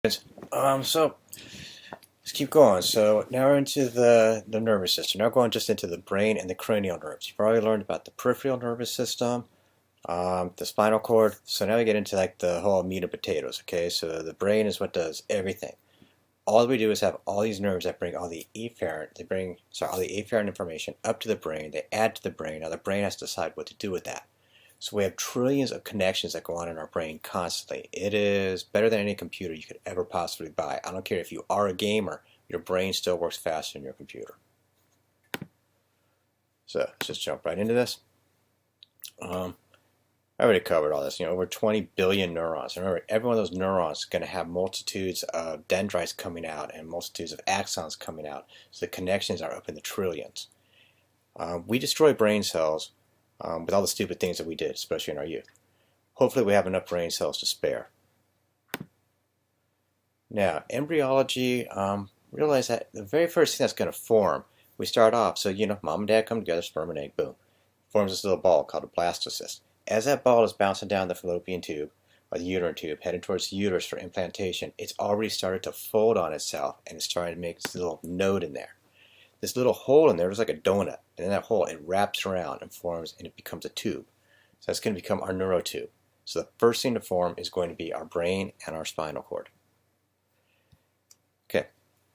So let's keep going. So now we're into the nervous system. Now we're going just into the brain and the cranial nerves. You've already learned about the peripheral nervous system, the spinal cord. So now we get into like the whole meat and potatoes. Okay, so the brain is what does everything. All we do is have all these nerves that bring all the efferent, all the afferent information up to the brain. They add to the brain. Now the brain has to decide what to do with that. So we have trillions of connections that go on in our brain constantly. It is better than any computer you could ever possibly buy. I don't care if you are a gamer, your brain still works faster than your computer. So let's just jump right into this. I already covered all this. Over 20 billion neurons. Remember, every one of those neurons is going to have multitudes of dendrites coming out and multitudes of axons coming out. So the connections are up in the trillions. We destroy brain cells with all the stupid things that we did, especially in our youth. Hopefully we have enough brain cells to spare. Now, embryology, realize that the very first thing that's going to form, we start off, so mom and dad come together, sperm and egg, boom. Forms this little ball called a blastocyst. As that ball is bouncing down the fallopian tube, or the uterine tube, heading towards the uterus for implantation, it's already started to fold on itself, and it's starting to make this little node in there. This little hole in there is like a donut, and in that hole it wraps around and forms, and it becomes a tube. So that's going to become our neurotube. So the first thing to form is going to be our brain and our spinal cord. Okay,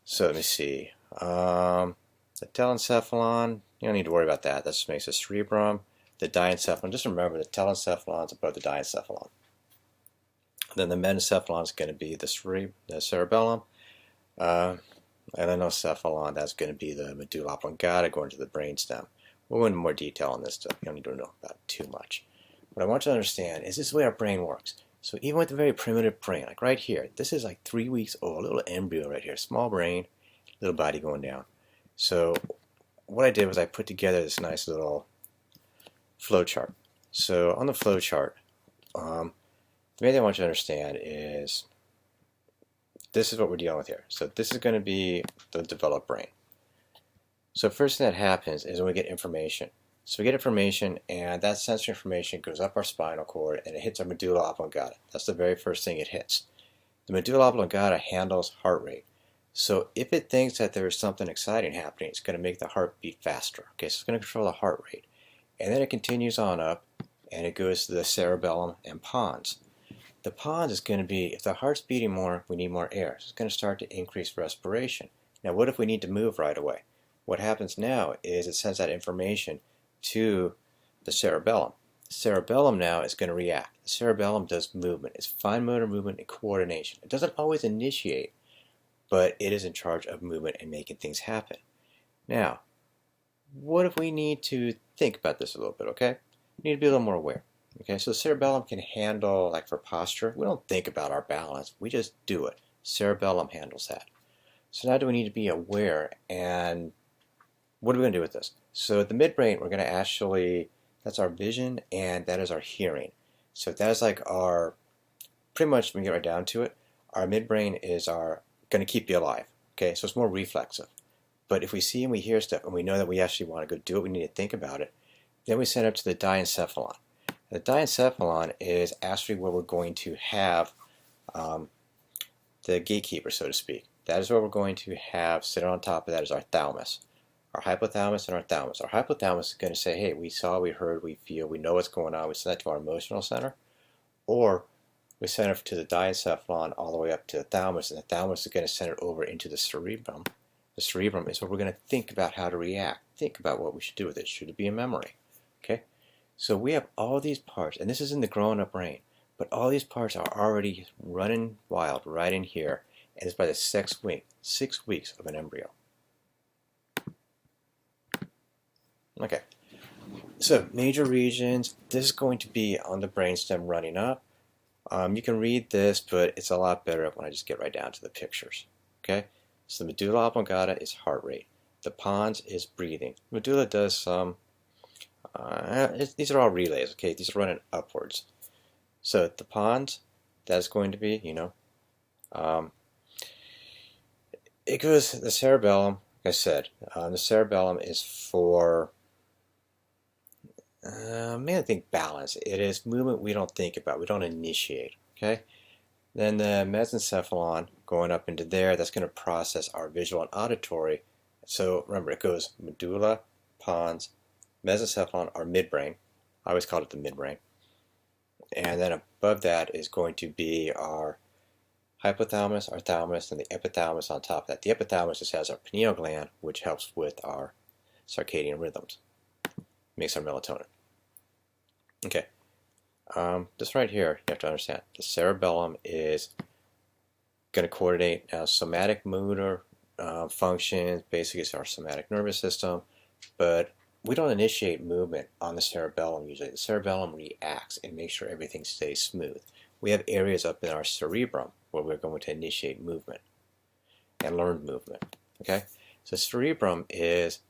so let me see. The telencephalon, you don't need to worry about that. That just makes a cerebrum. The diencephalon, just remember the telencephalon is above the diencephalon. Then the mesencephalon is going to be the cerebellum. Elenocephalon, that's going to be the medulla oblongata going to the brainstem. We'll go into more detail on this stuff. You don't need to know about it too much. What I want you to understand is this is the way our brain works. So even with the very primitive brain, like right here, this is like 3 weeks old, a little embryo right here, small brain, little body going down. So what I did was I put together this nice little flow chart. So on the flow chart, the main thing I want you to understand is this is what we're dealing with here. So this is going to be the developed brain. So first thing that happens is when we get information. So we get information, and that sensory information goes up our spinal cord, and it hits our medulla oblongata. That's the very first thing it hits. The medulla oblongata handles heart rate. So if it thinks that there is something exciting happening, it's going to make the heart beat faster. Okay, so it's going to control the heart rate. And then it continues on up, and it goes to the cerebellum and pons. The pons is going to be, if the heart's beating more, we need more air. So it's going to start to increase respiration. Now what if we need to move right away? What happens now is it sends that information to the cerebellum. The cerebellum now is going to react. The cerebellum does movement. It's fine motor movement and coordination. It doesn't always initiate, but it is in charge of movement and making things happen. Now, what if we need to think about this a little bit, okay? We need to be a little more aware. Okay, so the cerebellum can handle, like for posture, we don't think about our balance, we just do it. Cerebellum handles that. So now do we need to be aware, and what are we going to do with this? So the midbrain, we're going to actually, that's our vision, and that is our hearing. So that is like our, pretty much when we get right down to it, our midbrain is our, going to keep you alive. Okay, so it's more reflexive. But if we see and we hear stuff, and we know that we actually want to go do it, we need to think about it, then we send it up to the diencephalon. The diencephalon is actually where we're going to have the gatekeeper, so to speak. That is where we're going to have, sitting on top of that is our thalamus. Our hypothalamus and our thalamus. Our hypothalamus is going to say, hey, we saw, we heard, we feel, we know what's going on. We send that to our emotional center. Or we send it to the diencephalon all the way up to the thalamus, and the thalamus is going to send it over into the cerebrum. The cerebrum is where we're going to think about how to react. Think about what we should do with it. Should it be a memory? Okay? So we have all these parts, and this is in the growing up brain, but all these parts are already running wild right in here, and it's by the 6th week, 6 weeks of an embryo. Okay, so major regions, this is going to be on the brainstem running up. You can read this, but it's a lot better when I just get right down to the pictures. Okay, so the medulla oblongata is heart rate. The pons is breathing. Medulla does some these are all relays, okay? These are running upwards. So the pons, that's going to be, it goes, the cerebellum, like I said, the cerebellum is for, mainly think balance. It is movement we don't think about, we don't initiate, okay? Then the mesencephalon going up into there. That's going to process our visual and auditory. So remember, it goes medulla, pons, mesocephalon, our midbrain. I always call it the midbrain. And then above that is going to be our hypothalamus, our thalamus, and the epithalamus on top of that. The epithalamus just has our pineal gland, which helps with our circadian rhythms, makes our melatonin. Okay, this right here, you have to understand, the cerebellum is going to coordinate somatic motor functions. Basically, it's our somatic nervous system, but we don't initiate movement on the cerebellum usually. The cerebellum reacts and makes sure everything stays smooth. We have areas up in our cerebrum where we're going to initiate movement and learn movement. Okay, so cerebrum is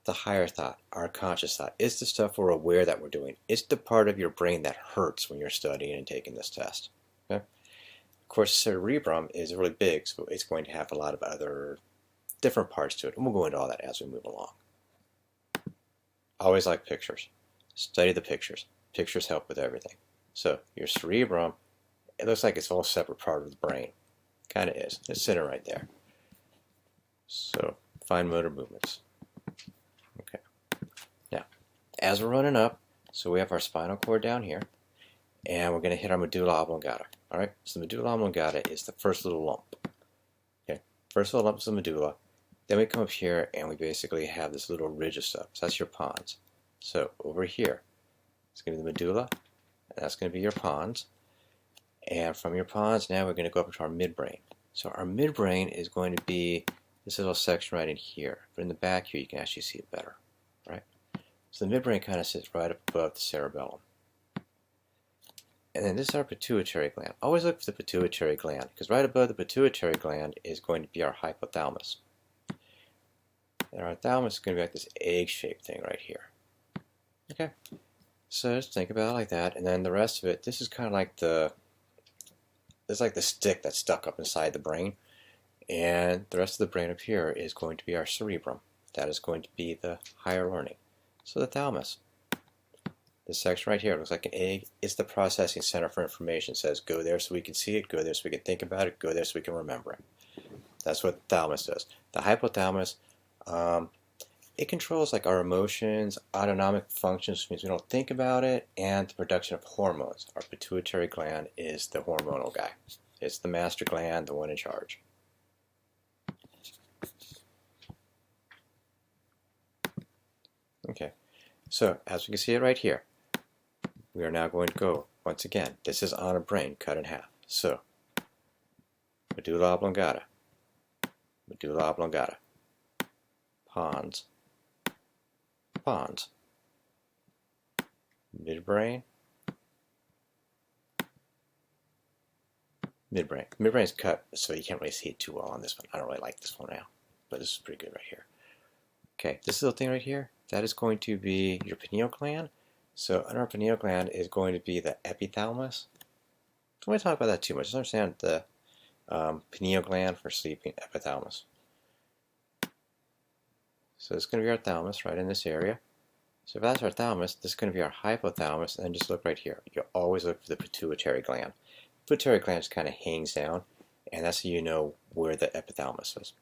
the higher thought, our conscious thought. It's the stuff we're aware that we're doing. It's the part of your brain that hurts when you're studying and taking this test. Okay? Of course, cerebrum is really big, so it's going to have a lot of other different parts to it, and we'll go into all that as we move along. I always like pictures. Study the pictures. Pictures help with everything. So your cerebrum, it looks like it's all a separate part of the brain. Kind of is. It's sitting right there. So fine motor movements. Okay. Now, as we're running up, so we have our spinal cord down here, and we're going to hit our medulla oblongata. All right. So the medulla oblongata is the first little lump. Okay. First little lump is the medulla. Then we come up here and we basically have this little ridge of stuff. So that's your pons. So over here, it's going to be the medulla, and that's going to be your pons. And from your pons, now we're going to go up to our midbrain. So our midbrain is going to be this little section right in here. But in the back here, you can actually see it better. Right? So the midbrain kind of sits right up above the cerebellum. And then this is our pituitary gland. Always look for the pituitary gland, because right above the pituitary gland is going to be our hypothalamus. And our thalamus is going to be like this egg-shaped thing right here. Okay, so just think about it like that, and then the rest of it, this is kind of like it's like the stick that's stuck up inside the brain, and the rest of the brain up here is going to be our cerebrum. That is going to be the higher learning. So the thalamus, this section right here looks like an egg. It's the processing center for information. It says go there so we can see it, go there so we can think about it, go there so we can remember it. That's what the thalamus does. The hypothalamus, it controls like our emotions, autonomic functions, which means we don't think about it, and the production of hormones. Our pituitary gland is the hormonal guy. It's the master gland, the one in charge. Okay, so as we can see it right here, we are now going to go, once again, this is on a brain cut in half. So, medulla oblongata, medulla oblongata, pons, pons, midbrain, midbrain. Midbrain is cut, so you can't really see it too well on this one. I don't really like this one now, but this is pretty good right here. Okay, this little thing right here, that is going to be your pineal gland. So under our pineal gland is going to be the epithalamus. Don't want to talk about that too much. Just understand the pineal gland for sleeping, epithalamus. So it's going to be our thalamus right in this area. So if that's our thalamus, this is going to be our hypothalamus, and then just look right here. You always look for the pituitary gland. The pituitary gland just kind of hangs down, and that's how you know where the epithalamus is.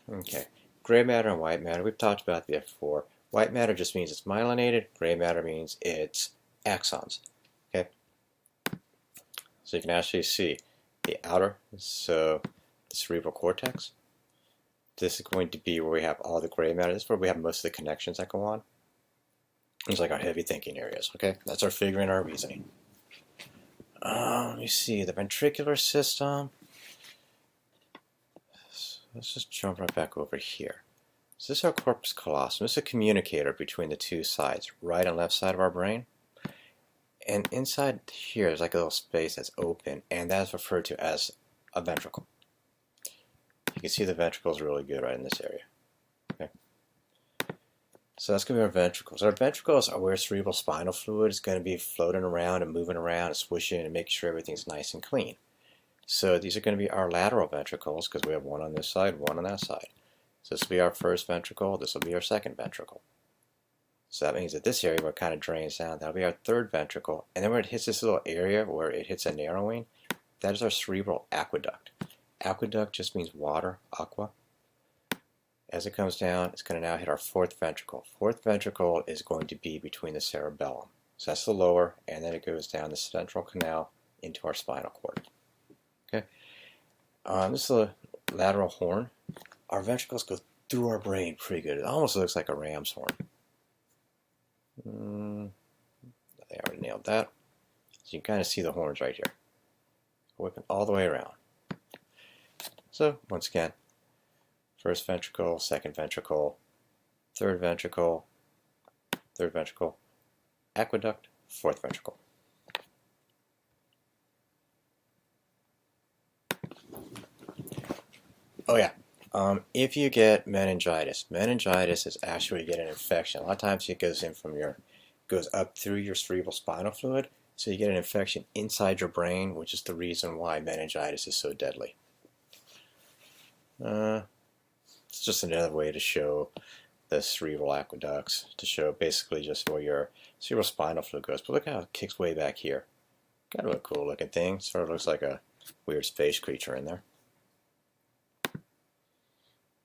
Okay, gray matter and white matter, we've talked about that before. White matter just means it's myelinated, gray matter means it's axons. Okay, so you can actually see the outer, so the cerebral cortex. This is going to be where we have all the gray matter. This is where we have most of the connections that go on. It's like our heavy thinking areas. Okay, that's our figuring, our reasoning. Let me see, the ventricular system. Let's just jump right back over here. So this is our corpus callosum. This is a communicator between the two sides, right and left side of our brain. And inside here is like a little space that's open, and that is referred to as a ventricle. You can see the ventricles really good right in this area. Okay. So that's going to be our ventricles. Our ventricles are where cerebral spinal fluid is going to be floating around and moving around and swishing and making sure everything's nice and clean. So these are going to be our lateral ventricles because we have one on this side, one on that side. So this will be our first ventricle, this will be our second ventricle. So that means that this area where it kind of drains down, that'll be our third ventricle. And then when it hits this little area where it hits a narrowing, that is our cerebral aqueduct. Aqueduct just means water, aqua. As it comes down, it's going to now hit our fourth ventricle. Fourth ventricle is going to be between the cerebellum. So that's the lower, and then it goes down the central canal into our spinal cord. Okay. This is a lateral horn. Our ventricles go through our brain pretty good. It almost looks like a ram's horn. They already nailed that. So you can kind of see the horns right here. Whipping all the way around. So, once again, first ventricle, second ventricle, third ventricle, aqueduct, fourth ventricle. Oh yeah, if you get meningitis is actually you get an infection. A lot of times it goes goes up through your cerebral spinal fluid, so you get an infection inside your brain, which is the reason why meningitis is so deadly. It's just another way to show the cerebral aqueducts, to show basically just where your cerebral spinal fluid goes. But look how it kicks way back here. Kind of a cool looking thing. Sort of looks like a weird space creature in there.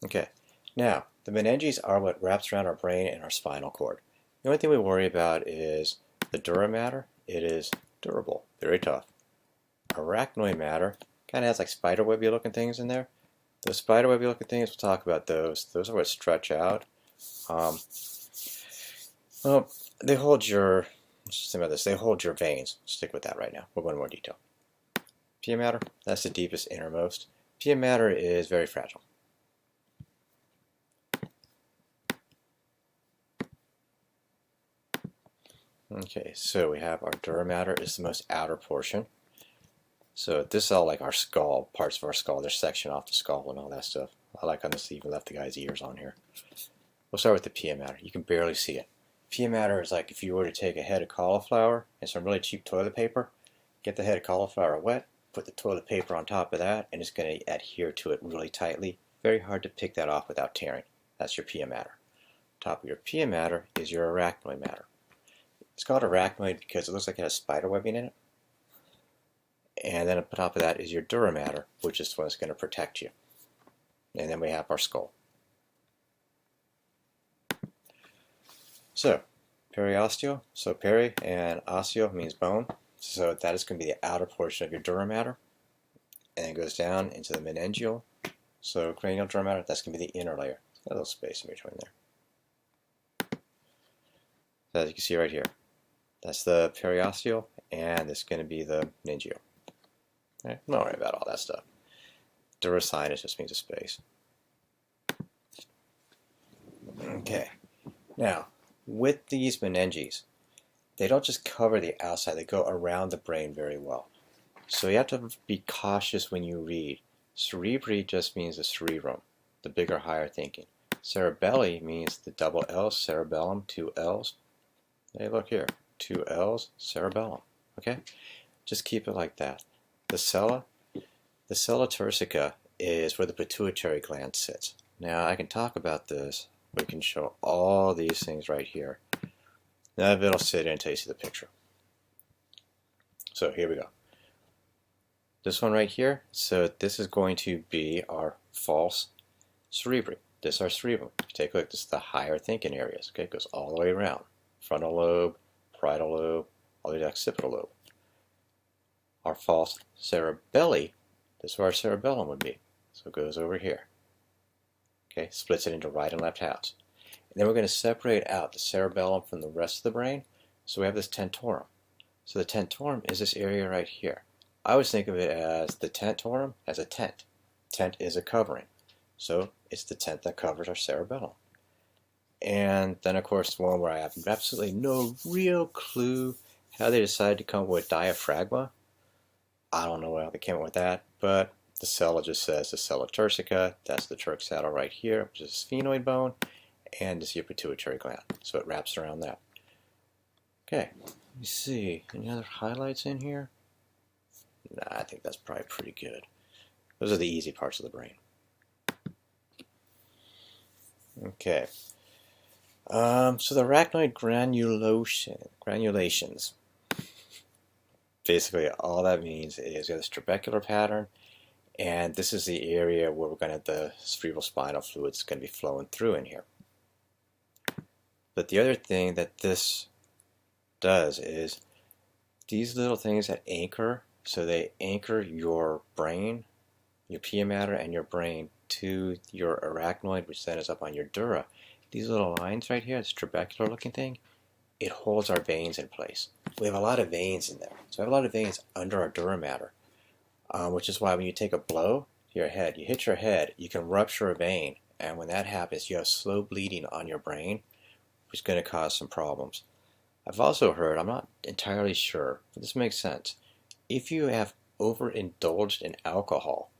Okay, now the meninges are what wraps around our brain and our spinal cord. The only thing we worry about is the dura mater. It is durable, very tough. Arachnoid matter kind of has like spiderwebby looking things in there. The spiderwebby looking things, we'll talk about those. Those are what stretch out. Well, they hold your, let's just think about this, they hold your veins. Stick with that right now. We'll go into more detail. Pia mater, that's the deepest, innermost. Pia mater is very fragile. Okay, so we have our dura mater is the most outer portion. So this is all like our skull, parts of our skull. There's section off the skull and all that stuff. I like on this, even left the guy's ears on here. We'll start with the pia mater. You can barely see it. Pia mater is like if you were to take a head of cauliflower and some really cheap toilet paper, get the head of cauliflower wet, put the toilet paper on top of that, and it's going to adhere to it really tightly. Very hard to pick that off without tearing. That's your pia mater. Top of your pia mater is your arachnoid mater. It's called arachnoid because it looks like it has spider webbing in it. And then on top of that is your dura mater, which is what's going to protect you. And then we have our skull. So, periosteo. So peri and osteo means bone. So that is going to be the outer portion of your dura mater. And it goes down into the meningeal. So cranial dura mater, that's going to be the inner layer. Got a little space in between there. So as you can see right here, that's the periosteal, and this is going to be the meningeal. Okay, I'm not worried about all that stuff. Duracinus just means a space. Okay, now with these meninges, they don't just cover the outside, they go around the brain very well. So you have to be cautious when you read. Cerebri just means the cerebrum, the bigger, higher thinking. Cerebelli means the double L, cerebellum, 2 L's. Hey, look here, 2 L's, cerebellum. Okay, just keep it like that. The sella turcica is where the pituitary gland sits. Now I can talk about this. We can show all these things right here. None of it'll sit in until you see the picture. So here we go. This one right here, so this is going to be our false cerebri. This is our cerebrum. If you take a look, this is the higher thinking areas. Okay, it goes all the way around. Frontal lobe, parietal lobe, all the way to occipital lobe. Our false cerebelli, this is where our cerebellum would be. So it goes over here. Okay, splits it into right and left halves. And then we're going to separate out the cerebellum from the rest of the brain. So we have this tentorium. So the tentorium is this area right here. I always think of it as the tentorium as a tent. Tent is a covering. So it's the tent that covers our cerebellum. And then of course the one where I have absolutely no real clue how they decided to come up with diaphragma. I don't know how they came up with that, but the sella just says the sella turcica. That's the Turk saddle right here, which is a sphenoid bone, and this is your pituitary gland. So it wraps around that. Okay, let me see. Any other highlights in here? Nah, I think that's probably pretty good. Those are the easy parts of the brain. Okay. So the arachnoid granulations, basically all that means is you have this trabecular pattern, and this is the area where we're going to have the cerebral spinal fluid's going to be flowing through in here. But the other thing that this does is these little things that anchor, so they anchor your brain, your pia mater and your brain to your arachnoid, which then is up on your dura. These little lines right here, this trabecular looking thing, it holds our veins in place. We have a lot of veins in there. So we have a lot of veins under our dura mater, which is why when you take a blow to your head, you hit your head, you can rupture a vein, and when that happens, you have slow bleeding on your brain, which is going to cause some problems. I've also heard, I'm not entirely sure, but this makes sense. If you have overindulged in alcohol,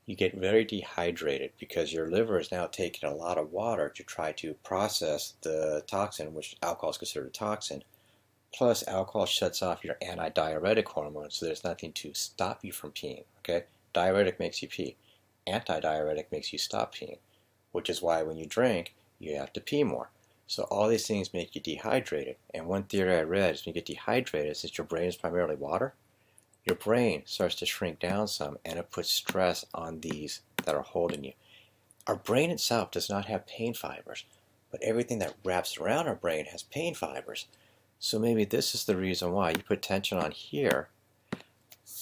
you get very dehydrated because your liver is now taking a lot of water to try to process the toxin, which alcohol is considered a toxin. Plus, alcohol shuts off your antidiuretic hormone, so there's nothing to stop you from peeing. Okay, diuretic makes you pee. Antidiuretic makes you stop peeing, which is why when you drink, you have to pee more. So all these things make you dehydrated. And one theory I read is when you get dehydrated, since your brain is primarily water, your brain starts to shrink down some, and it puts stress on these that are holding you. Our brain itself does not have pain fibers, but everything that wraps around our brain has pain fibers. So maybe this is the reason why you put tension on here,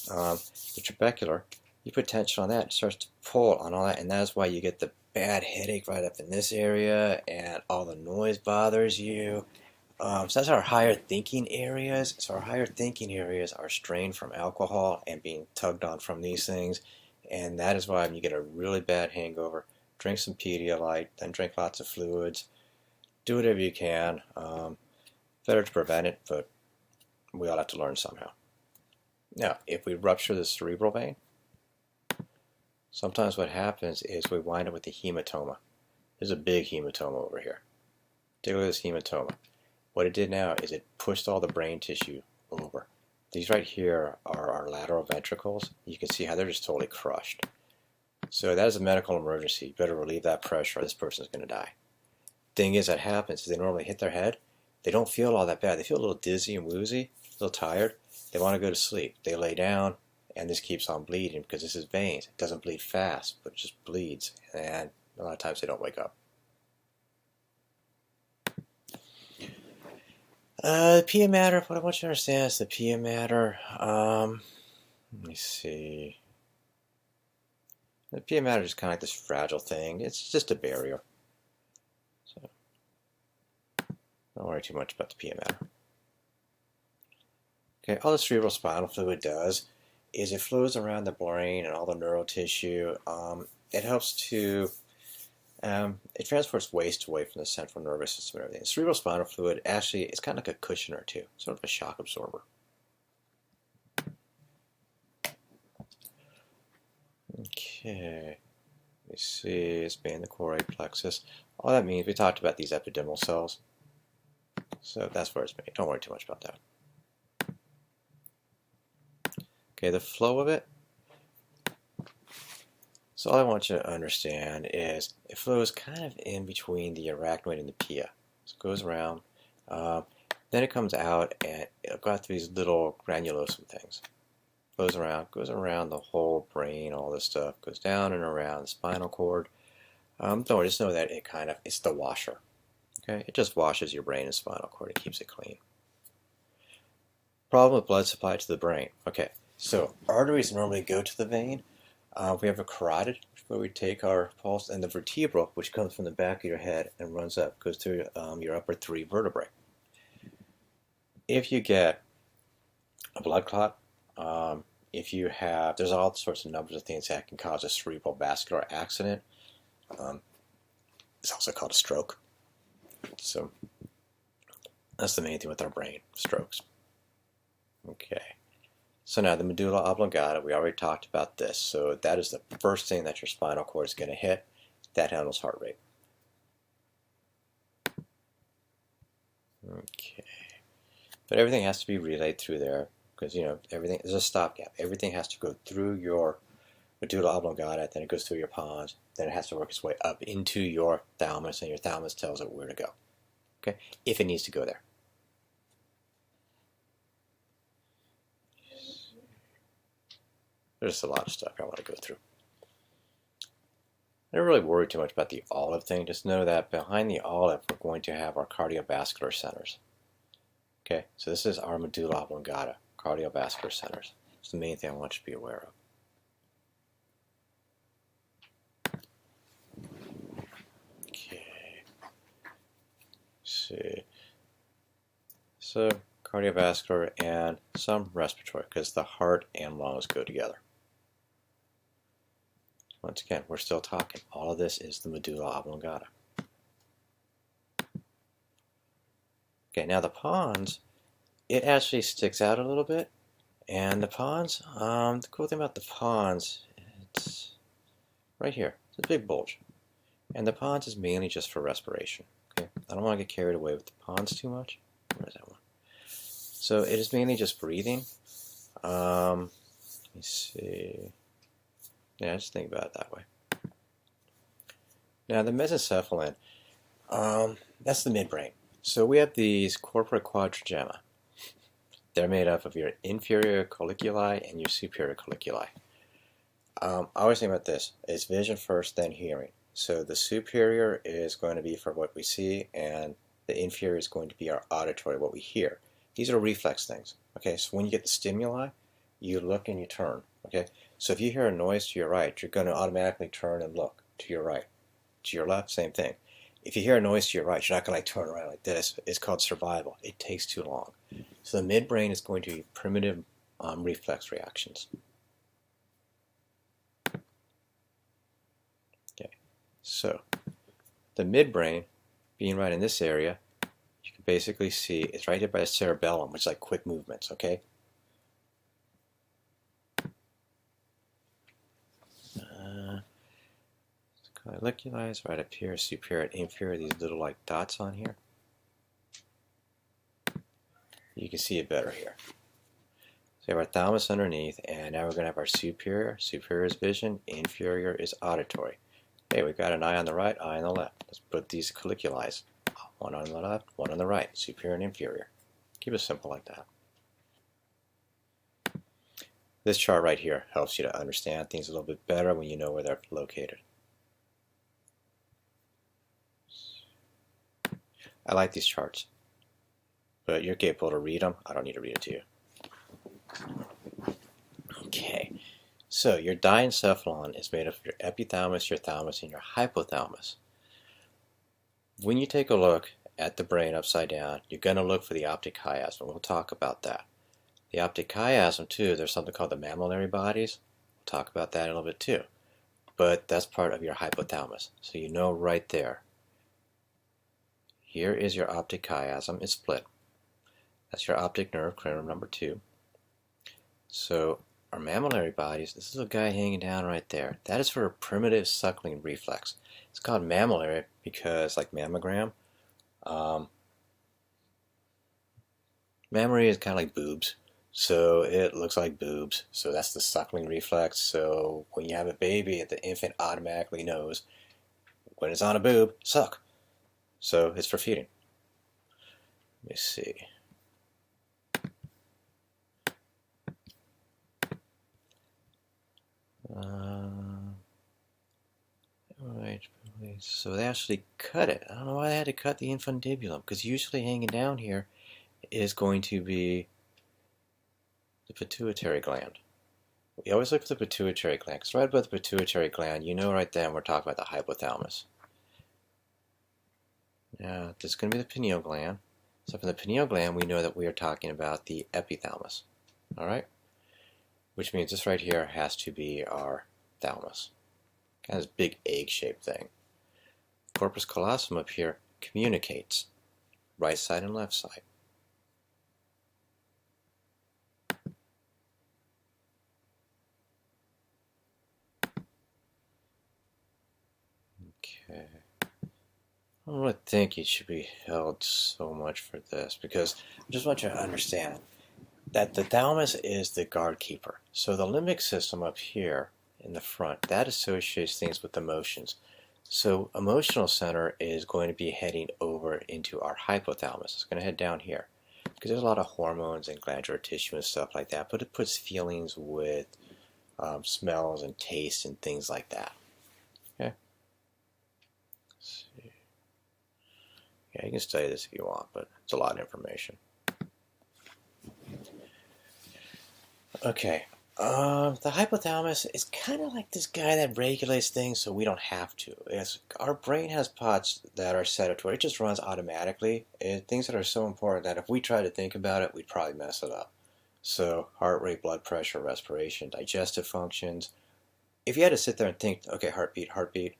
the trabecular, you put tension on that, it starts to pull on all that, and that is why you get the bad headache right up in this area, and all the noise bothers you. So that's our higher thinking areas. So our higher thinking areas are strained from alcohol and being tugged on from these things. And that is why when you get a really bad hangover, drink some Pedialyte, then drink lots of fluids. Do whatever you can. Better to prevent it, but we all have to learn somehow. Now, if we rupture the cerebral vein, sometimes what happens is we wind up with a hematoma. There's a big hematoma over here. Take a look at this hematoma. What it did now is it pushed all the brain tissue over. These right here are our lateral ventricles. You can see how they're just totally crushed. So that is a medical emergency. You better relieve that pressure or this person's going to die. Thing is that happens is they normally hit their head. They don't feel all that bad. They feel a little dizzy and woozy, a little tired. They want to go to sleep. They lay down and this keeps on bleeding because this is veins. It doesn't bleed fast, but it just bleeds. And a lot of times they don't wake up. The pia mater, what I want you to understand is the pia mater, let me see. The pia mater is kind of like this fragile thing. It's just a barrier. So, don't worry too much about the pia mater. Okay, all the cerebral spinal fluid does is it flows around the brain and all the neural tissue. It helps to it transports waste away from the central nervous system and everything. Cerebral spinal fluid actually is kind of like a cushioner too, sort of a shock absorber. Okay, let me see, it's being the choroid plexus. All that means, we talked about these epidermal cells. So that's where it's made. Don't worry too much about that. Okay, the flow of it. So all I want you to understand is it flows kind of in between the arachnoid and the pia. So it goes around, then it comes out and it'll go through these little granulosome things. Goes around the whole brain, all this stuff, goes down and around the spinal cord. Don't worry, just know that it's the washer. Okay, it just washes your brain and spinal cord. It keeps it clean. Problem with blood supply to the brain. Okay, so arteries normally go to the vein. We have a carotid, where we take our pulse, and the vertebral, which comes from the back of your head and runs up, goes through your upper three vertebrae. If you get a blood clot, there's all sorts of numbers of things that can cause a cerebral vascular accident. It's also called a stroke. So that's the main thing with our brain, strokes. Okay. So now the medulla oblongata, we already talked about this. So that is the first thing that your spinal cord is going to hit. That handles heart rate. Okay. But everything has to be relayed through there because, everything is a stopgap. Everything has to go through your medulla oblongata, then it goes through your pons, then it has to work its way up into your thalamus, and your thalamus tells it where to go. okay, if it needs to go there. There's a lot of stuff I want to go through. I don't really worry too much about the olive thing. Just know that behind the olive, we're going to have our cardiovascular centers. Okay, so this is our medulla oblongata, cardiovascular centers. It's the main thing I want you to be aware of. Okay. Let's see. So, cardiovascular and some respiratory, because the heart and lungs go together. Once again, we're still talking. All of this is the medulla oblongata. Okay, now the pons, it actually sticks out a little bit. And the pons, the cool thing about the pons, it's right here. It's a big bulge. And the pons is mainly just for respiration. Okay, I don't want to get carried away with the pons too much. Where's that one? So it is mainly just breathing. Let me see. Yeah, just think about it that way. Now the mesencephalon, that's the midbrain. So we have these corpora quadrigemma. They're made up of your inferior colliculi and your superior colliculi. I always think about this. It's vision first, then hearing. So the superior is going to be for what we see, and the inferior is going to be our auditory, what we hear. These are reflex things. Okay, so when you get the stimuli, you look and you turn. Okay, so if you hear a noise to your right, you're going to automatically turn and look to your right. To your left, same thing. If you hear a noise to your right, you're not going to turn around like this. It's called survival. It takes too long. So the midbrain is going to be primitive reflex reactions. Okay, so the midbrain, being right in this area, you can basically see it's right here by the cerebellum, which is like quick movements. Okay. Colliculi is right up here, superior and inferior, these little like dots on here. You can see it better here. So we have our thalamus underneath, and now we're going to have our superior. Superior is vision, inferior is auditory. Hey, we've got an eye on the right, eye on the left. Let's put these colliculi. One on the left, one on the right, superior and inferior. Keep it simple like that. This chart right here helps you to understand things a little bit better when you know where they're located. I like these charts, but you're capable to read them. I don't need to read it to you. Okay, so your diencephalon is made up of your epithalamus, your thalamus, and your hypothalamus. When you take a look at the brain upside down, you're going to look for the optic chiasm. We'll talk about that. The optic chiasm, too, there's something called the mammillary bodies. We'll talk about that in a little bit, too. But that's part of your hypothalamus. So you know right there. Here is your optic chiasm. It's split. That's your optic nerve, cranial number 2. So our mammillary bodies, this is a guy hanging down right there. That is for a primitive suckling reflex. It's called mammillary because, like mammogram, mammary is kind of like boobs. So it looks like boobs. So that's the suckling reflex. So when you have a baby, the infant automatically knows when it's on a boob, suck. So it's for feeding. Let me see. So they actually cut it. I don't know why they had to cut the infundibulum, because usually hanging down here is going to be the pituitary gland. We always look for the pituitary gland, because right above the pituitary gland, you know right then we're talking about the hypothalamus. Now, this is going to be the pineal gland. So from the pineal gland, we know that we are talking about the epithalamus. All right? Which means this right here has to be our thalamus. Kind of this big egg-shaped thing. Corpus callosum up here communicates right side and left side. Okay. I don't really think it should be held so much for this, because I just want you to understand that the thalamus is the guard keeper. So the limbic system up here in the front, that associates things with emotions. So emotional center is going to be heading over into our hypothalamus. It's going to head down here because there's a lot of hormones and glandular tissue and stuff like that, but it puts feelings with smells and tastes and things like that. Okay. Let's see. Yeah, you can study this if you want, but it's a lot of information. Okay. The hypothalamus is kind of like this guy that regulates things so we don't have to. Our brain has parts that are set up to where it just runs automatically. Things that are so important that if we try to think about it, we'd probably mess it up. So heart rate, blood pressure, respiration, digestive functions. If you had to sit there and think, okay, heartbeat,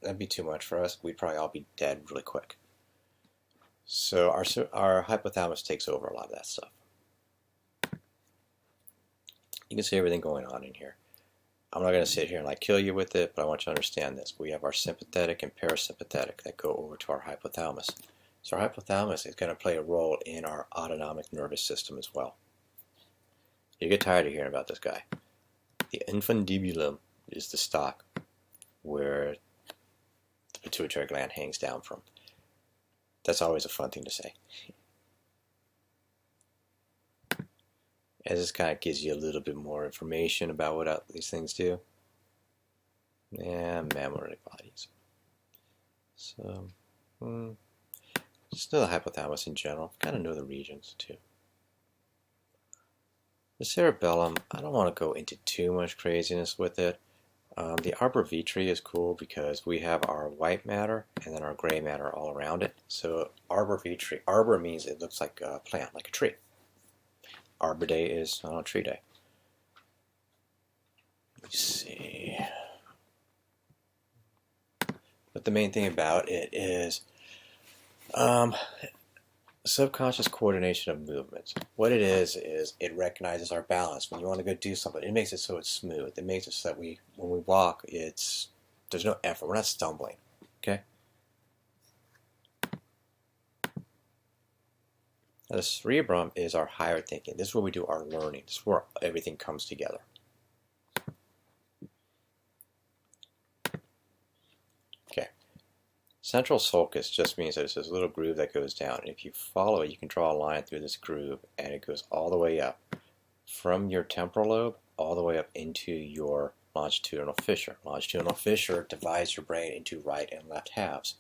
that'd be too much for us. We'd probably all be dead really quick. So our hypothalamus takes over a lot of that stuff. You can see everything going on in here. I'm not going to sit here and kill you with it, but I want you to understand this. We have our sympathetic and parasympathetic that go over to our hypothalamus. So our hypothalamus is going to play a role in our autonomic nervous system as well. You get tired of hearing about this guy. The infundibulum is the stalk where the pituitary gland hangs down from. That's always a fun thing to say. As this kind of gives you a little bit more information about what these things do. And mammary bodies. So, just know the hypothalamus in general. Kind of know the regions too. The cerebellum, I don't want to go into too much craziness with it. The arbor vitri is cool because we have our white matter and then our gray matter all around it. So arbor vitri, arbor means it looks like a plant, like a tree. Arbor Day is Tree Day. Let me see. But the main thing about it is subconscious coordination of movements. What it is it recognizes our balance. When you want to go do something, it makes it so it's smooth. It makes it so that when we walk, there's no effort. We're not stumbling. Okay? Now, the cerebrum is our higher thinking. This is where we do our learning. This is where everything comes together. Okay. Central sulcus just means there's this little groove that goes down. And if you follow it, you can draw a line through this groove, and it goes all the way up from your temporal lobe all the way up into your longitudinal fissure. Longitudinal fissure divides your brain into right and left halves.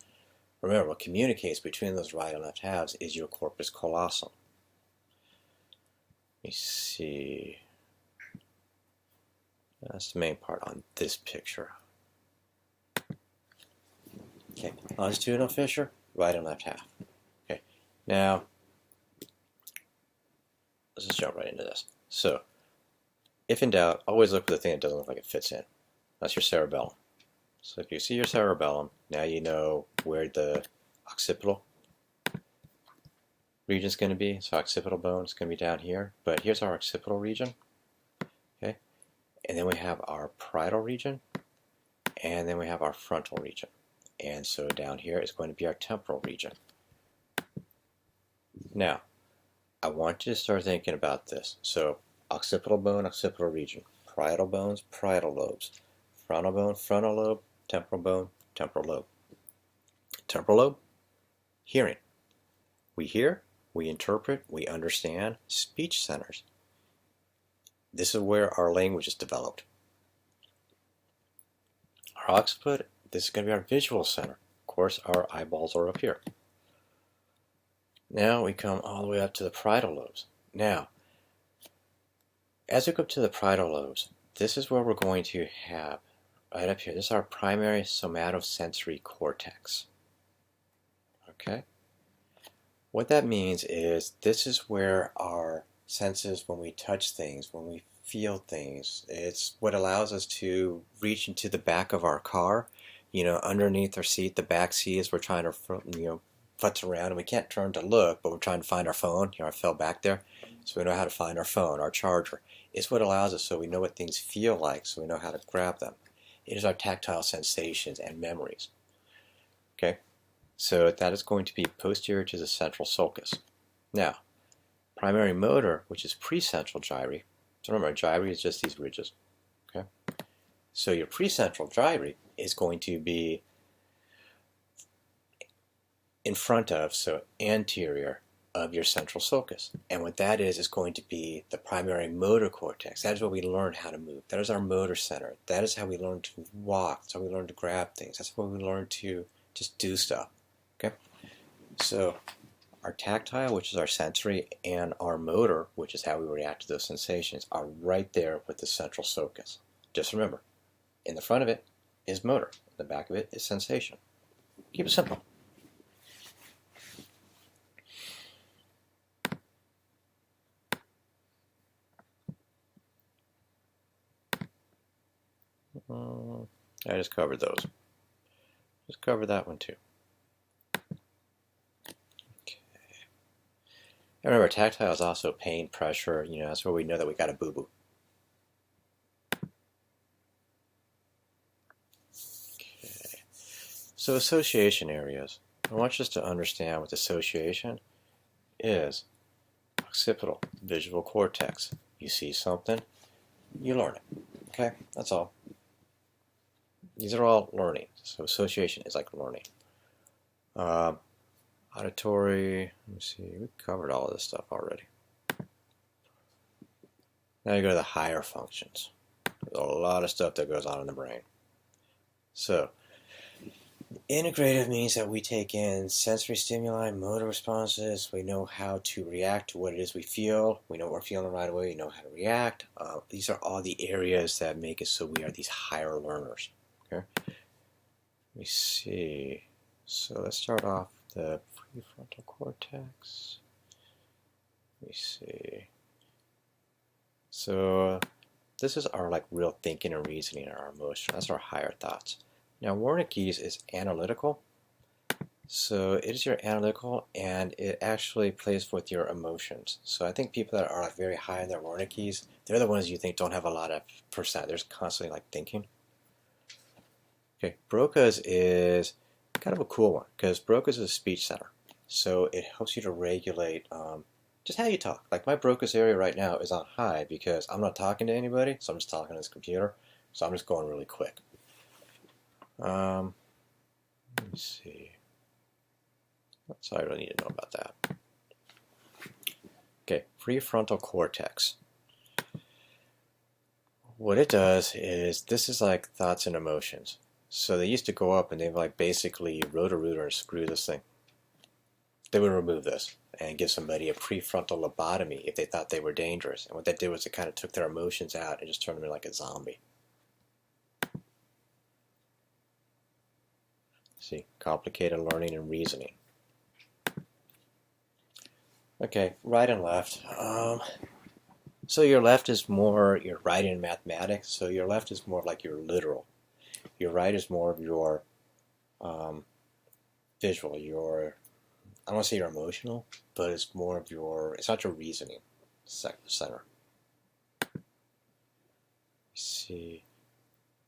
Remember, what communicates between those right and left halves is your corpus callosum. Let me see. That's the main part on this picture. Okay, longitudinal fissure, right and left half. Okay, now let's just jump right into this. So, if in doubt, always look for the thing that doesn't look like it fits in. That's your cerebellum. So if you see your cerebellum, now you know where the occipital region is going to be. So occipital bone is going to be down here. But here's our occipital region. Okay, and then we have our parietal region, and then we have our frontal region. And so down here is going to be our temporal region. Now, I want you to start thinking about this. So occipital bone, occipital region. Parietal bones, parietal lobes. Frontal bone, frontal lobe. Temporal bone, temporal lobe. Temporal lobe, hearing. We hear, we interpret, we understand. Speech centers. This is where our language is developed. Our occiput, this is going to be our visual center. Of course, our eyeballs are up here. Now we come all the way up to the parietal lobes. Now, as we go up to the parietal lobes, this is where we're going to have right up here. This is our primary somatosensory cortex. Okay? What that means is this is where our senses, when we touch things, when we feel things, it's what allows us to reach into the back of our car, underneath our seat, the back seat, as we're trying to, futz around, and we can't turn to look, but we're trying to find our phone. I fell back there. So we know how to find our phone, our charger. It's what allows us so we know what things feel like, so we know how to grab them. It is our tactile sensations and memories. Okay, so that is going to be posterior to the central sulcus. Now, primary motor, which is precentral gyri. So remember, gyri is just these ridges. Okay, so your precentral gyri is going to be in front of, so anterior of your central sulcus. And what that is going to be the primary motor cortex. That is where we learn how to move. That is our motor center. That is how we learn to walk. That's how we learn to grab things. That's how we learn to just do stuff. Okay? So our tactile, which is our sensory, and our motor, which is how we react to those sensations, are right there with the central sulcus. Just remember, in the front of it is motor. In the back of it is sensation. Keep it simple. I just covered those. Just cover that one too. Okay. And remember, tactile is also pain, pressure. You know, that's where we know that we got a boo-boo. Okay. So association areas. I want us to understand what association is. Occipital, visual cortex. You see something, you learn it. Okay, that's all. These are all learning. So association is like learning. Auditory, let me see, we covered all of this stuff already. Now you go to the higher functions. There's a lot of stuff that goes on in the brain. So, integrative means that we take in sensory stimuli, motor responses, we know how to react to what it is we feel, we know what we're feeling right away, we know how to react. These are all the areas that make it so we are these higher learners. Okay? Let me see. So let's start off the prefrontal cortex. Let me see. So this is our like real thinking and reasoning and our emotion. That's our higher thoughts. Now Wernicke's is analytical. So it is your analytical and it actually plays with your emotions. So I think people that are like very high in their Wernicke's, they're the ones you think don't have a lot of percent. They're constantly like thinking. Okay, Broca's is kind of a cool one because Broca's is a speech center. So it helps you to regulate just how you talk. Like my Broca's area right now is on high because I'm not talking to anybody, so I'm just talking to this computer. So I'm just going really quick. Let me see. That's all I really need to know about that. Okay, prefrontal cortex. What it does is, this is like thoughts and emotions. So they used to go up and they like basically Roto-Rooter and screw this thing. They would remove this and give somebody a prefrontal lobotomy if they thought they were dangerous. And what that did was it kind of took their emotions out and just turned them into like a zombie. See, complicated learning and reasoning. Okay, right and left. So your left is more your right in mathematics. So your left is more like your literal. Your right is more of your visual. Your, I don't want to say your emotional, but it's more of your. It's not your reasoning center. See.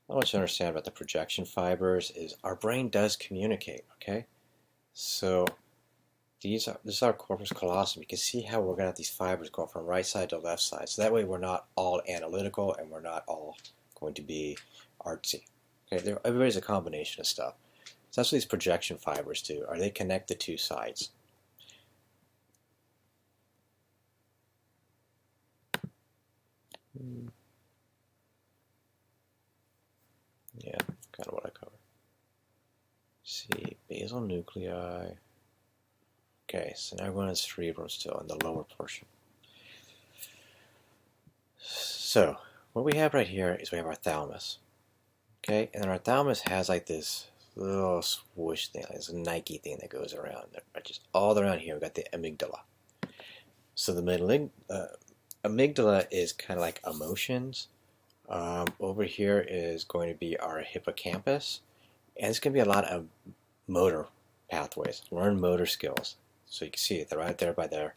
I want you to understand about the projection fibers is our brain does communicate, okay? So this is our corpus callosum. You can see how we're going to have these fibers going from right side to left side. So that way we're not all analytical and we're not all going to be artsy. Okay, everybody's a combination of stuff. So that's what these projection fibers do. Are they connect the two sides? Yeah, kind of what I covered. See, basal nuclei. Okay, so now we're going to cerebrum still in the lower portion. So, what we have right here is we have our thalamus. Okay, and then our thalamus has like this little swoosh thing, like this Nike thing that goes around. Just all around here, we've got the amygdala. So the amygdala is kind of like emotions. Over here is going to be our hippocampus, and it's going to be a lot of motor pathways, learn motor skills. So you can see it, they're right there by their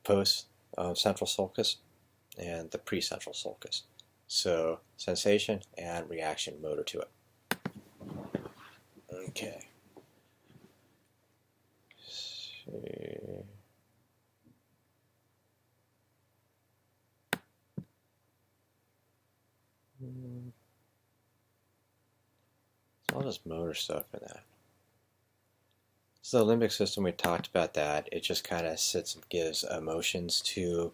post-central sulcus and the pre-central sulcus. So sensation and reaction motor to it. Okay. Let's see. It's all this motor stuff in that. So the limbic system, we talked about that. It just kind of sits and gives emotions to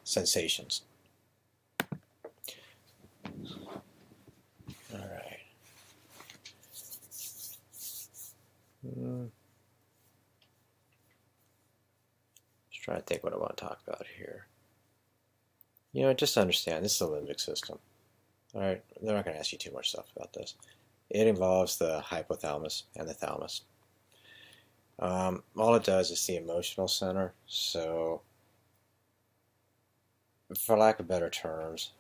sensations. All right. Just trying to think what I want to talk about here. Just understand, this is the limbic system. All right, they're not going to ask you too much stuff about this. It involves the hypothalamus and the thalamus. All it does is the emotional center. So, for lack of better terms,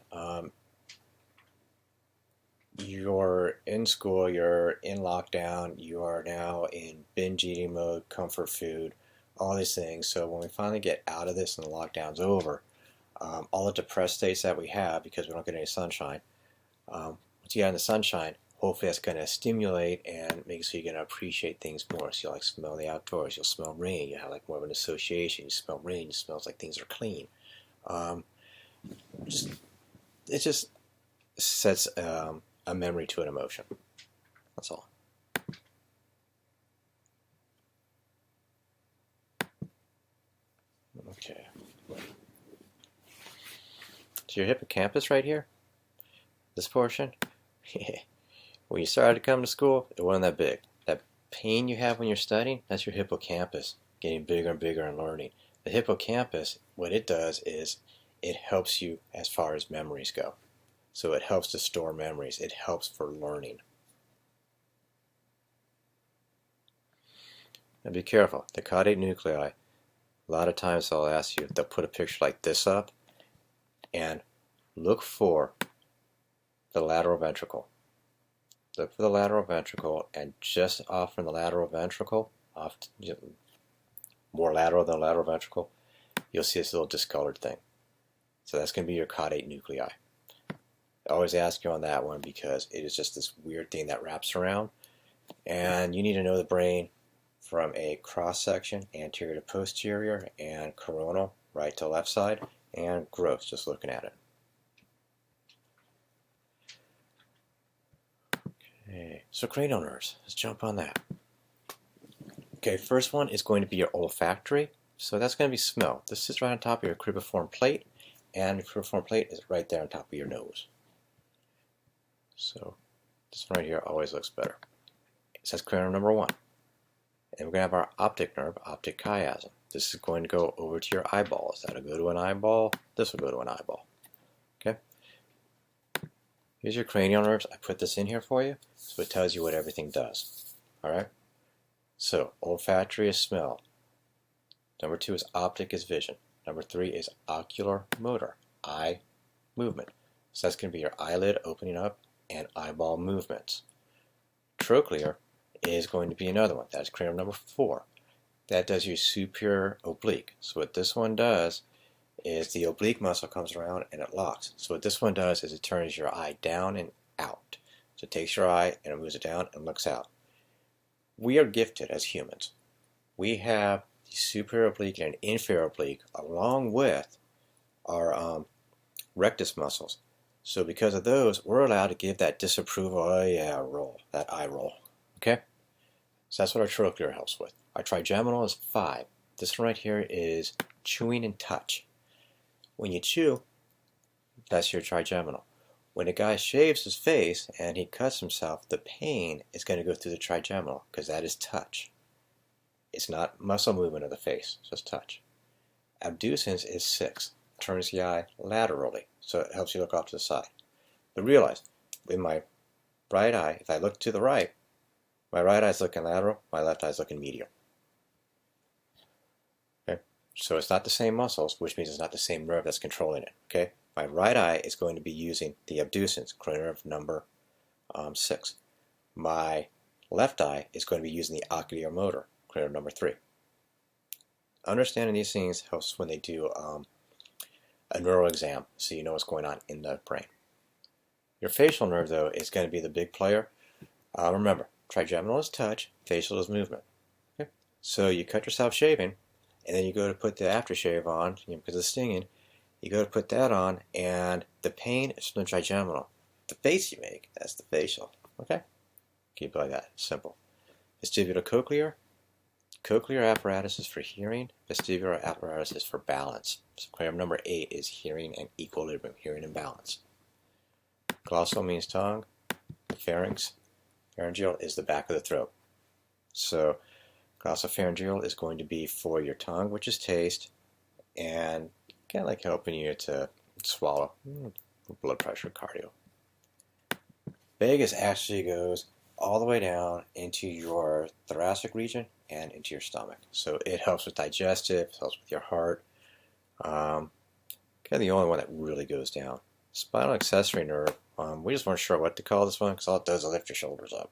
you're in school, you're in lockdown, you are now in binge eating mode, comfort food, all these things. So when we finally get out of this and the lockdown's over, all the depressed states that we have because we don't get any sunshine, once you get in the sunshine, hopefully that's going to stimulate and make it so you're going to appreciate things more. So you'll smell the outdoors, you'll smell rain, you have more of an association, you smell rain, it smells like things are clean. It just sets a memory to an emotion. That's all. Okay. So your hippocampus right here, this portion, when you started to come to school, it wasn't that big. That pain you have when you're studying, that's your hippocampus getting bigger and bigger and learning. The hippocampus, what it does is it helps you as far as memories go. So it helps to store memories. It helps for learning. And be careful. The caudate nuclei, a lot of times they'll ask you, they'll put a picture like this up and look for the lateral ventricle. Look for the lateral ventricle, and just off from the lateral ventricle, more lateral than lateral ventricle, you'll see this little discolored thing. So that's going to be your caudate nuclei. I always ask you on that one because it is just this weird thing that wraps around, and you need to know the brain from a cross section, anterior to posterior, and coronal, right to left side, and gross, just looking at it. Okay, so cranial nerves, let's jump on that. Okay, first one is going to be your olfactory, so that's going to be smell. This sits right on top of your cribriform plate, and the cribriform plate is right there on top of your nose. So this one right here always looks better. It says cranial number 1. And we're going to have our optic nerve, optic chiasm. This is going to go over to your eyeballs. That'll go to an eyeball. This will go to an eyeball. Okay? Here's your cranial nerves. I put this in here for you, so it tells you what everything does. Alright? So, olfactory is smell. Number 2 is optic is vision. Number 3 is ocular motor, eye movement. So that's going to be your eyelid opening up and eyeball movements. Trochlear is going to be another one. That's cranial number 4. That does your superior oblique. So what this one does is the oblique muscle comes around and it locks. So what this one does is it turns your eye down and out. So it takes your eye and it moves it down and looks out. We are gifted as humans. We have the superior oblique and inferior oblique along with our rectus muscles. So because of those, we're allowed to give that disapproval, oh yeah, roll, that eye roll. Okay? So that's what our trochlear helps with. Our trigeminal is 5. This one right here is chewing and touch. When you chew, that's your trigeminal. When a guy shaves his face and he cuts himself, the pain is going to go through the trigeminal because that is touch. It's not muscle movement of the face, it's just touch. Abducens is 6. Turns the eye laterally, so it helps you look off to the side. But realize, in my right eye, if I look to the right, my right eye is looking lateral, my left eye is looking medial. Okay? So it's not the same muscles, which means it's not the same nerve that's controlling it. Okay? My right eye is going to be using the abducens, cranial nerve number 6. My left eye is going to be using the ocular motor, cranial number 3. Understanding these things helps when they do a neural exam, so you know what's going on in the brain. Your facial nerve, though, is going to be the big player. Remember, trigeminal is touch, facial is movement. Okay? So you cut yourself shaving, and then you go to put the aftershave on, because of stinging. You go to put that on, and the pain is from the trigeminal. The face you make, that's the facial. Okay? Keep it like that. Simple. Vestibulocochlear. Cochlear apparatus is for hearing. Vestibular apparatus is for balance. So cranial number 8 is hearing and equilibrium, hearing and balance. Glossal means tongue. Pharynx. Pharyngeal is the back of the throat. So glossopharyngeal is going to be for your tongue, which is taste, and kind of like helping you to swallow, blood pressure, cardio. Vagus actually goes all the way down into your thoracic region and into your stomach. So it helps with digestive, helps with your heart. Kind of the only one that really goes down. Spinal accessory nerve, we just weren't sure what to call this one because all it does is lift your shoulders up.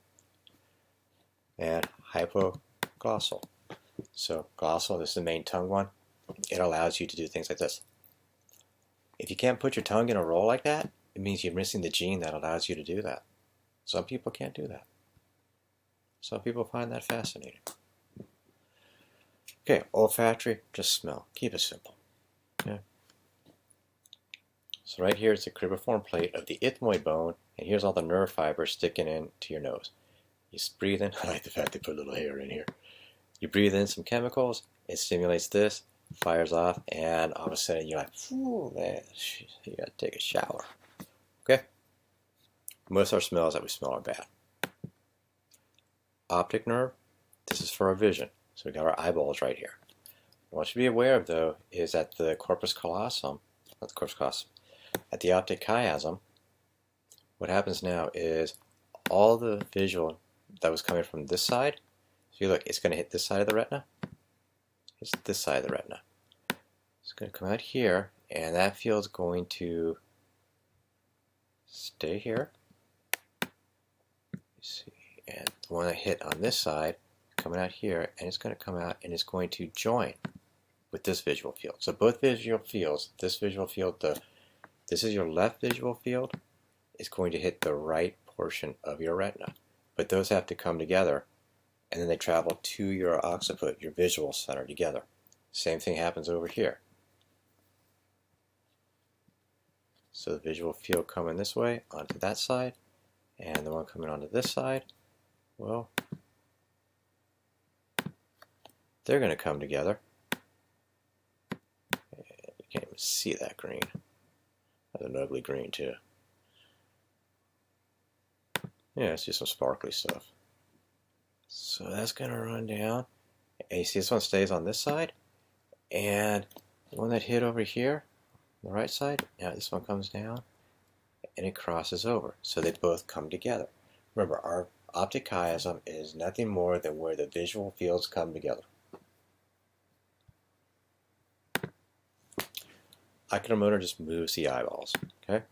And hypoglossal. So glossal, this is the main tongue one. It allows you to do things like this. If you can't put your tongue in a roll like that, it means you're missing the gene that allows you to do that. Some people can't do that. Some people find that fascinating. Okay, olfactory, just smell. Keep it simple. Okay. So right here is the cribriform plate of the ethmoid bone, and here's all the nerve fibers sticking into your nose. You breathe in. I like the fact they put a little hair in here. You breathe in some chemicals, it stimulates this, fires off, and all of a sudden you're like, "Ooh, man, you gotta take a shower." Okay? Most of our smells that we smell are bad. Optic nerve, this is for our vision. So we got our eyeballs right here. What you should be aware of, though, is that the corpus callosum, not the corpus callosum, at the optic chiasm, what happens now is all the visual that was coming from this side, so you look, it's going to hit this side of the retina. It's this side of the retina. It's going to come out here, and that field's going to stay here. You see, and the one that hit on this side, coming out here, and it's going to come out and it's going to join with this visual field. So both visual fields, this visual field, this is your left visual field, is going to hit the right portion of your retina. But those have to come together, and then they travel to your occiput, your visual center, together. Same thing happens over here. So the visual field coming this way onto that side, and the one coming onto this side, well, they're going to come together. You can't even see that green. That's an ugly green too. Yeah, it's just some sparkly stuff. So that's going to run down. And you see this one stays on this side. And the one that hit over here, on the right side, now this one comes down and it crosses over. So they both come together. Remember, our optic chiasm is nothing more than where the visual fields come together. Oculomotor just moves the eyeballs. Okay?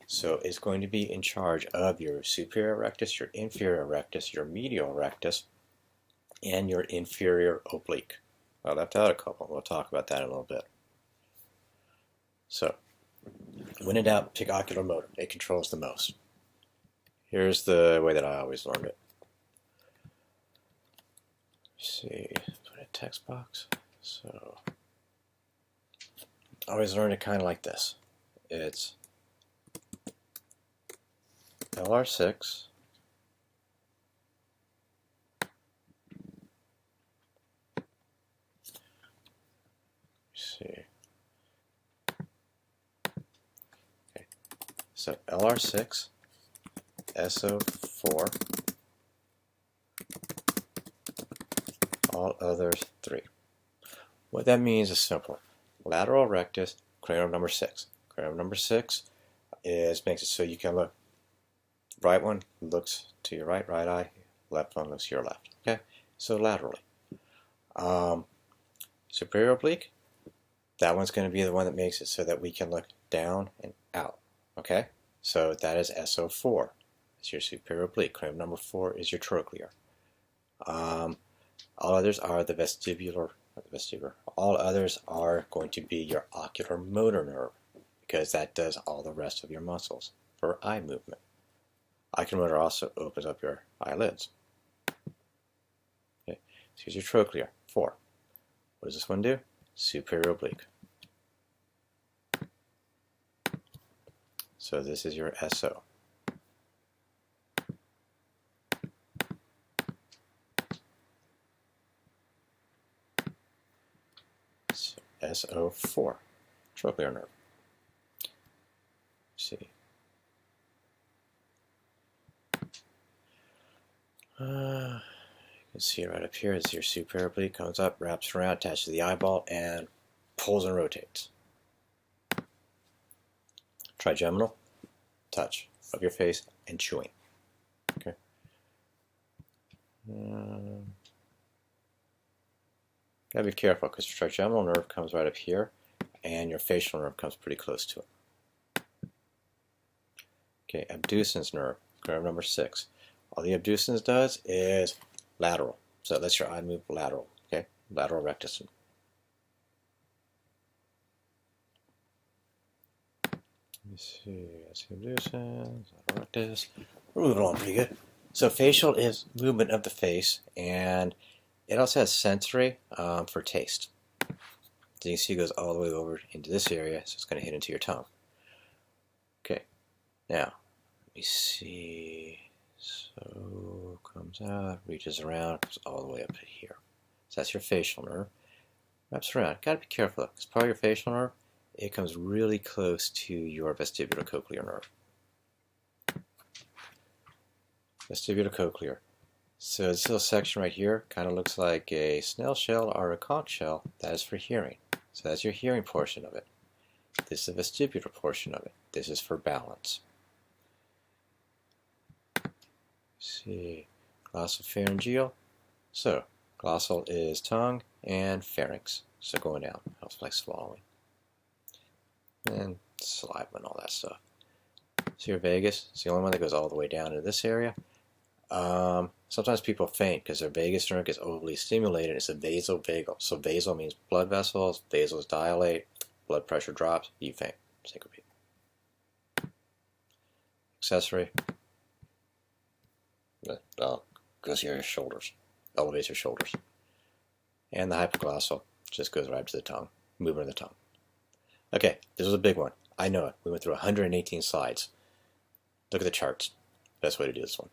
So it's going to be in charge of your superior rectus, your inferior rectus, your medial rectus, and your inferior oblique. I left out a couple. We'll talk about that in a little bit. So, when in doubt, pick oculomotor. It controls the most. Here's the way that I always learned it. Let's see, put a text box. So, I always learned it kind of like this. It's LR6 see. Okay. So LR6 SO4 all others 3. What that means is simple. Lateral rectus, cranial number 6. Cranial number 6 makes it so you can look. Right one looks to your right eye. Left one looks to your left. Okay, so laterally. Superior oblique, that one's going to be the one that makes it so that we can look down and out. Okay, so that is SO4. It's your superior oblique. Cranial number 4 is your trochlear. All others are the vestibular. All others are going to be your ocular motor nerve, because that does all the rest of your muscles for eye movement. Oculomotor also opens up your eyelids. Okay. So here's your trochlear, 4. What does this one do? Superior oblique. So this is your SO. SO4, trochlear nerve. Let's see. You can see it right up here as your superior oblique comes up, wraps around, attaches to the eyeball, and pulls and rotates. Trigeminal, touch of your face, and chewing. Okay. Gotta be careful because your trigeminal nerve comes right up here, and your facial nerve comes pretty close to it. Okay, abducens nerve number 6. All the abducens does is lateral. So it lets your eye move lateral. Okay, lateral rectus. Let me see. That's the abducens, lateral rectus. We're moving along pretty good. So facial is movement of the face, and it also has sensory for taste. So you can see it goes all the way over into this area, so it's going to hit into your tongue. Okay, now let me see. So comes out, reaches around, goes all the way up to here. So that's your facial nerve. Wraps around. Gotta be careful though, because part of your facial nerve, it comes really close to your vestibulocochlear nerve. Vestibulocochlear. So this little section right here kind of looks like a snail shell or a conch shell. That is for hearing. So that's your hearing portion of it. This is the vestibular portion of it. This is for balance. Let's see, glossopharyngeal. So glossal is tongue and pharynx. So going down helps like swallowing and saliva and all that stuff. So your vagus, it's the only one that goes all the way down into this area. Sometimes people faint because their vagus nerve gets overly stimulated. It's a vasovagal. So vasal means blood vessels. Vasals dilate. Blood pressure drops. You faint. Syncope. Accessory. Goes here your shoulders. Elevates your shoulders. And the hypoglossal just goes right to the tongue. Movement of the tongue. Okay, this was a big one. I know it. We went through 118 slides. Look at the charts. Best way to do this one.